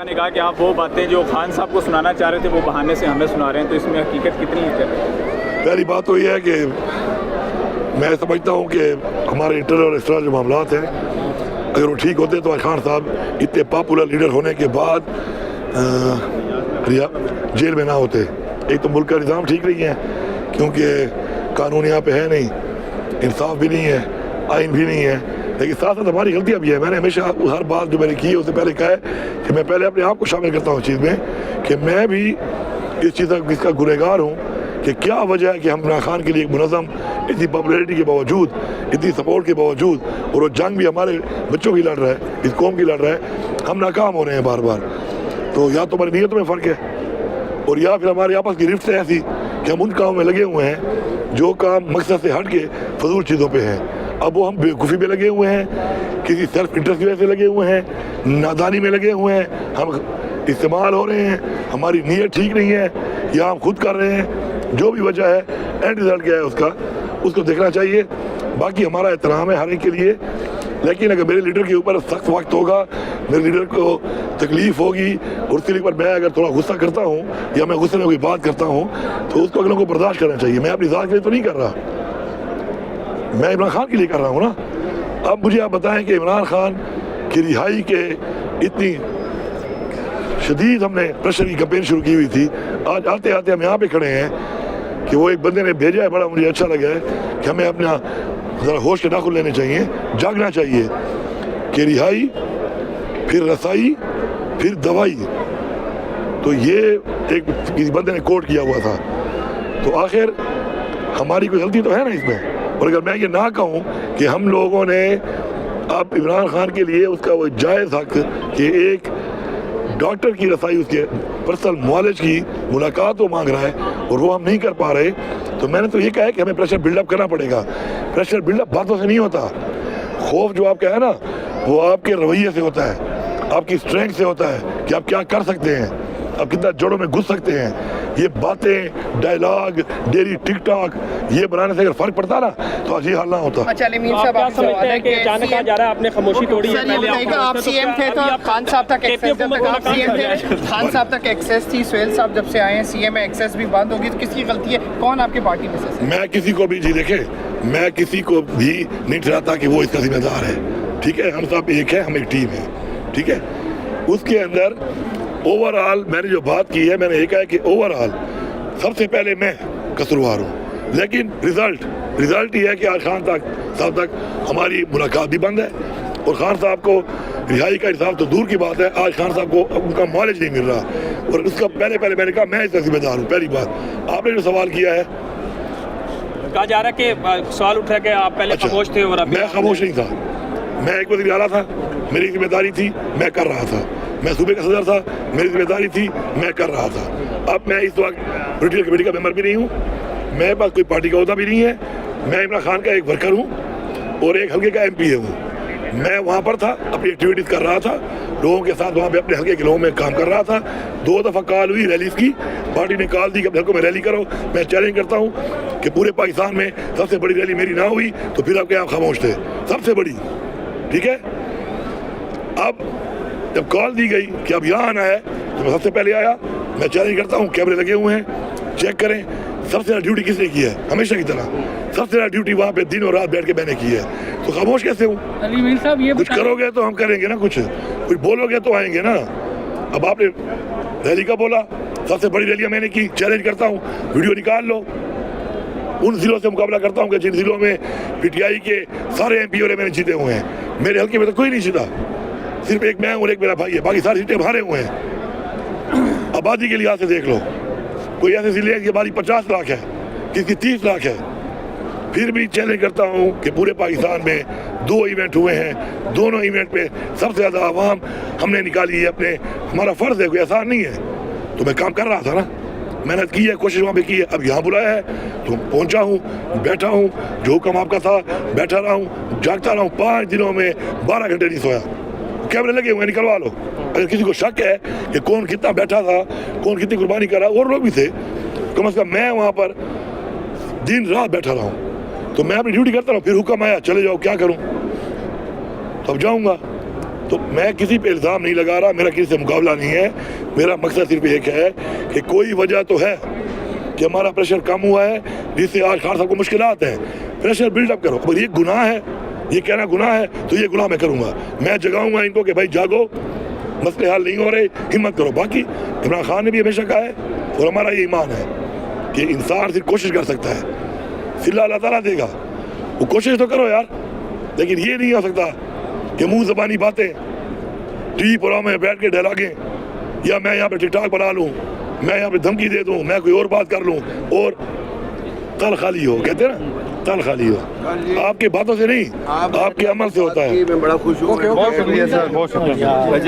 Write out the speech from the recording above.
میں نے کہا کہ آپ وہ باتیں جو خان صاحب کو سنانا چاہ رہے تھے وہ بہانے سے ہمیں سنا رہے ہیں، تو اس میں حقیقت کتنی ہے؟ پہلی بات تو یہ ہے کہ میں سمجھتا ہوں کہ ہمارے انٹرنل اور ایکسٹرنل جو معاملات ہیں اگر وہ ٹھیک ہوتے تو خان صاحب اتنے پاپولر لیڈر ہونے کے بعد جیل میں نہ ہوتے. ایک تو ملک کا نظام ٹھیک نہیں ہے کیونکہ قانون یہاں پہ ہے نہیں، انصاف بھی نہیں ہے، آئین بھی نہیں ہے، لیکن ساتھ ساتھ ہماری غلطیاں بھی ہیں. میں نے ہمیشہ ہر بات جو میں نے کی ہے اس سے پہلے کہا ہے کہ میں پہلے اپنے آپ کو شامل کرتا ہوں اس چیز میں کہ میں بھی اس چیز کا گنہگار ہوں کہ کیا وجہ ہے کہ ہم عمران خان کے لیے ایک منظم اتنی پاپولیرٹی کے باوجود، اتنی سپورٹ کے باوجود، اور وہ جنگ بھی ہمارے بچوں کی لڑ رہا ہے، اس قوم کی لڑ رہا ہے، ہم ناکام ہو رہے ہیں بار بار. تو یا تو ہماری نیتوں میں فرق ہے اور یا پھر ہمارے آپس کی رفت ہے ایسی کہ ہم ان کاموں میں لگے ہوئے ہیں جو کام مقصد سے ہٹ کے فضول چیزوں پہ ہیں. اب وہ ہم بیوقوفی پہ لگے ہوئے ہیں، کسی سیلف انٹرسٹ کی وجہ سے لگے ہوئے ہیں، نادانی میں لگے ہوئے ہیں، ہم استعمال ہو رہے ہیں، ہماری نیت ٹھیک نہیں ہے یا ہم خود کر رہے ہیں. جو بھی وجہ ہے اینڈ رزلٹ کیا ہے اس کو دیکھنا چاہیے. باقی ہمارا احترام ہے ہر ایک کے لیے، لیکن اگر میرے لیڈر کے اوپر سخت وقت ہوگا، میرے لیڈر کو تکلیف ہوگی اور اس کے لیے میں اگر تھوڑا غصہ کرتا ہوں یا میں غصے میں کوئی بات کرتا ہوں تو اس کو اگلوں کو برداشت کرنا چاہیے. میں اپنی ذات کے لیے تو نہیں کر رہا، میں عمران خان کے لیے کر رہا ہوں نا. اب مجھے آپ بتائیں کہ عمران خان کی رہائی کے اتنی شدید ہم نے پریشر کی کمپین شروع کی ہوئی تھی، آج آتے آتے ہم یہاں پہ کھڑے ہیں کہ وہ ایک بندے نے بھیجا ہے، بڑا مجھے اچھا لگا ہے کہ ہمیں اپنا ذرا ہوش کے ناخن لینے چاہیے، جاگنا چاہیے کہ رہائی پھر رسائی پھر دوائی. تو یہ ایک کسی بندے نے کوٹ کیا ہوا تھا. تو آخر ہماری کوئی غلطی تو ہے نا اس میں. اور اگر میں یہ نہ کہوں کہ ہم لوگوں نے اب عمران خان کے لیے اس کا وہ جائز حق کہ ایک ڈاکٹر کی رسائی، اس کے پرسنل معالج کی ملاقات وہ مانگ رہا ہے اور وہ ہم نہیں کر پا رہے، تو میں نے تو یہ کہا ہے کہ ہمیں پریشر بلڈ اپ کرنا پڑے گا. پریشر بلڈ اپ باتوں سے نہیں ہوتا. خوف جو آپ کا ہے نا وہ آپ کے رویے سے ہوتا ہے، آپ کی اسٹرینتھ سے ہوتا ہے کہ آپ کیا کر سکتے ہیں، آپ کتنا جڑوں میں گھس سکتے ہیں. یہ باتیں، ڈائلاگ، ڈیلی ٹک ٹاک یہ بنانے سے اگر فرق پڑتا نا تو آج یہ حال نہ ہوتا. اچھا علیم صاحب، آپ سمجھتے ہیں کہ اچانک آ جا رہا ہے، آپ نے خاموشی توڑی ہے؟ پہلے آپ سی ایم تھے تو خان صاحب تک ایکسیس، جب تک آپ سی ایم تھے خان صاحب تک ایکسیس تھی. سہیل صاحب جب سے آئے ہیں سی ایم میں ایکسیس بھی بند ہوگی، تو کس کی غلطی ہے؟ کون آپ کی پارٹی میں سے؟ میں کسی کو بھی جی دیکھیں، میں کسی کو بھی نہیں ٹھہراتا کہ وہ اس کا ذمہ دار ہے. ٹھیک ہے، ہم سب ایک ہے، ہم ایک ٹیم ہے. ٹھیک ہے، اس کے اندر اوور آل میں نے جو بات کی ہے، میں نے یہ کہا کہ اوور آل سب سے پہلے میں قصوروار ہوں، لیکن رزلٹ یہ ہے کہ آج خان صاحب تک ہماری ملاقات بھی بند ہے اور خان صاحب کو رہائی کا حساب تو دور کی بات ہے، آج خان صاحب کو ان کا معالج نہیں مل رہا. اور اس کا پہلے میں نے کہا میں اس کا ذمہ دار ہوں. پہلی بات آپ نے جو سوال کیا ہے، کہا جا رہا ہے کہ سوال اٹھا کہ آپ پہلے خاموش تھے اور میں خاموش نہیں تھا. میں ایک وزیر اعلیٰ تھا، میری ذمہ داری تھی، میں کر رہا تھا. میں صوبے کا صدر تھا، میری ذمہ داری تھی، میں کر رہا تھا. اب میں اس وقت پولیٹیکل کمیٹی کا ممبر بھی نہیں ہوں، میرے پاس کوئی پارٹی کا عہدہ بھی نہیں ہے. میں عمران خان کا ایک ورکر ہوں اور ایک حلقے کا MP ہوں. میں وہاں پر تھا، اپنی ایکٹیویٹیز کر رہا تھا، لوگوں کے ساتھ وہاں پہ اپنے حلقے کے لوگوں میں کام کر رہا تھا. 2 دفعہ کال ہوئی ریلیز کی، پارٹی نے کال دی کہ اپنے حلقوں میں ریلی کرو. میں چیلنج کرتا ہوں کہ پورے پاکستان میں سب سے بڑی ریلی میری نہ ہوئی تو پھر آپ کے آپ خاموش تھے، سب سے بڑی. ٹھیک ہے، اب جب کال دی گئی کہ اب یہاں آنا ہے تو میں سب سے پہلے آیا. میں چیلنج کرتا ہوں، کیمرے لگے ہوئے ہیں، چیک کریں. سب سے زیادہ ڈیوٹی کس نے کی ہے؟ ہمیشہ کی طرح سب سے زیادہ ڈیوٹی وہاں پہ دن اور رات بیٹھ کے میں نے کی ہے. تو خاموش کیسے ہوں؟ علیم صاحب یہ کچھ کرو گے تو ہم کریں گے نا، کچھ بولو گے تو آئیں گے نا. اب آپ نے ریلی کا بولا، سب سے بڑی ریلیاں میں نے کی. چیلنج کرتا ہوں، ویڈیو نکال لو. ان ضلعوں سے مقابلہ کرتا ہوں کہ جن ضلعوں میں PTI کے سارے MP اور میں نے جیتے ہوئے ہیں. میرے حلقے میں تو کوئی نہیں جیتا، صرف ایک میں اور ایک میرا بھائی ہے، باقی ساری سیٹیں ہارے ہوئے ہیں. آبادی کے لحاظ سے دیکھ لو، کوئی ایسے ضلع ہے کہ ہماری 50 لاکھ ہے، کسی کی 30 لاکھ ہے. پھر بھی چیلنج کرتا ہوں کہ پورے پاکستان میں 2 ایونٹ ہوئے ہیں، دونوں ایونٹ پہ سب سے زیادہ عوام ہم نے نکالی ہے. اپنے ہمارا فرض ہے، کوئی آسان نہیں ہے. تو میں کام کر رہا تھا نا، محنت کی ہے، کوشش وہاں پہ کی ہے. اب یہاں بلایا ہے تو پہنچا ہوں، بیٹھا ہوں، جو حکم آپ کا تھا بیٹھا رہا ہوں، جاگتا رہا ہوں. 5 دنوں میں 12 گھنٹے نہیں سویا. کیمرے لگے ہوئے، نکلوا لو. اگر کسی کو شک ہے کہ کون کتنا بیٹھا تھا، کون کتنی قربانی کر رہا، اور لوگ بھی تھے، کم از کم میں وہاں پر دن رات بیٹھا رہا ہوں. تو میں اپنی ڈیوٹی کرتا رہا ہوں. پھر حکم آیا چلے جاؤ، کیا کروں؟ تو اب جاؤں گا. تو میں کسی پہ الزام نہیں لگا رہا, میرا کسی سے مقابلہ نہیں ہے. میرا مقصد صرف ایک ہے کہ کوئی وجہ تو ہے کہ ہمارا پریشر کم ہوا ہے جس سے آج خان صاحب کو مشکلات ہیں. پریشر بلڈ اپ کرو. اگر یہ گناہ ہے, یہ کہنا گناہ ہے, تو یہ گناہ میں کروں گا. میں جگاؤں گا ان کو کہ بھائی جاگو, مسئلے حل نہیں ہو رہے, ہمت کرو. باقی عمران خان نے بھی ہمیشہ کہا ہے اور ہمارا یہ ایمان ہے کہ انسان صرف کوشش کر سکتا ہے, صلہ اللہ تعالیٰ دے گا. وہ کوشش تو کرو یار, لیکن یہ نہیں ہو سکتا کہ منہ زبانی باتیں ٹی وی پروگرام میں بیٹھ کے ڈائلاگیں, یا میں یہاں پہ ٹک ٹاک بنا لوں, میں یہاں پہ دھمکی دے دوں, میں کوئی اور بات کر لوں اور تل خالی ہو. کہتے ہیں نا تل خالی ہو. آپ کی باتوں سے نہیں, آپ کے عمل سے ہوتا ہے. میں بڑا خوش ہوں. بہت شکریہ سر, بہت شکریہ.